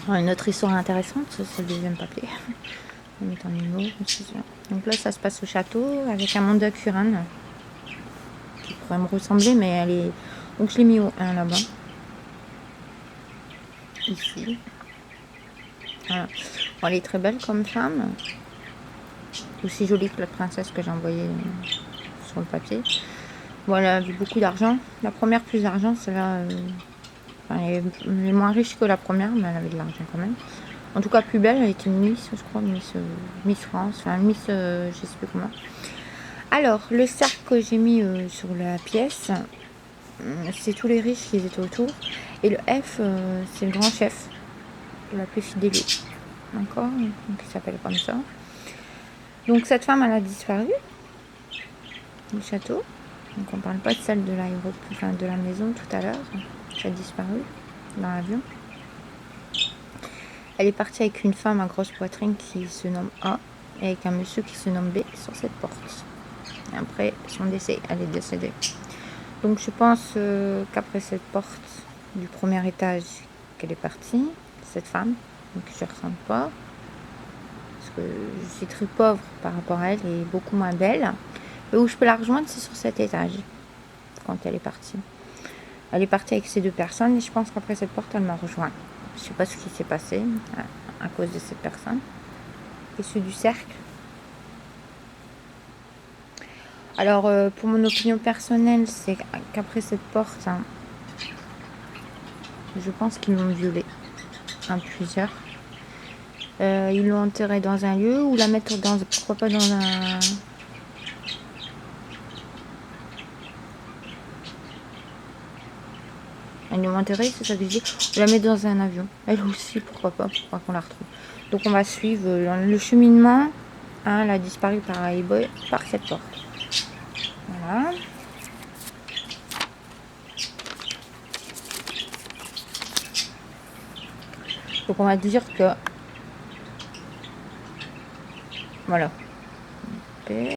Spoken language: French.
Une autre histoire intéressante, c'est le deuxième papier. On va mettre en numéro. Donc là, ça se passe au château avec Amanda Curran qui pourrait me ressembler, mais elle est. Donc je l'ai mis au 1 là-bas. Ici. Voilà. Bon, elle est très belle comme femme. Aussi jolie que la princesse que j'ai envoyée sur le papier. Bon, elle a vu beaucoup d'argent. La première plus d'argent, celle-là. Elle est moins riche que la première, mais elle avait de l'argent quand même. En tout cas, plus belle, elle était Miss, je crois, Miss France, enfin Miss, je sais plus comment. Alors, le cercle que j'ai mis sur la pièce, c'est tous les riches qui étaient autour. Et le F, c'est le grand chef. Je l'appelais Fidélio. D'accord. Donc, il s'appelle comme ça. Donc, cette femme, elle a disparu du château. Donc, on ne parle pas de celle de l'aéroport, enfin, de la maison tout à l'heure. Elle a disparu dans l'avion. Elle est partie avec une femme à grosse poitrine qui se nomme A et avec un monsieur qui se nomme B sur cette porte. Et après son décès, elle est décédée. Donc je pense qu'après cette porte du premier étage qu'elle est partie, cette femme, donc je ne ressemble pas, parce que je suis très pauvre par rapport à elle et beaucoup moins belle. Mais où je peux la rejoindre, c'est sur cet étage, quand elle est partie. Elle est partie avec ces deux personnes et je pense qu'après cette porte, elle m'a rejoint. Je ne sais pas ce qui s'est passé à cause de cette personne. Et ceux du cercle. Alors, pour mon opinion personnelle, c'est qu'après cette porte, hein, je pense qu'ils l'ont violée. Plusieurs. Ils l'ont enterrée dans un lieu ou la mettre dans. Pourquoi pas dans un. Ils l'ont enterrée, c'est ça que je dis. On la met dans un avion. Elle aussi, pourquoi pas, pour qu'on la retrouve. Donc, on va suivre le cheminement. Hein, elle a disparu par cette porte. Voilà. Donc on va dire que voilà.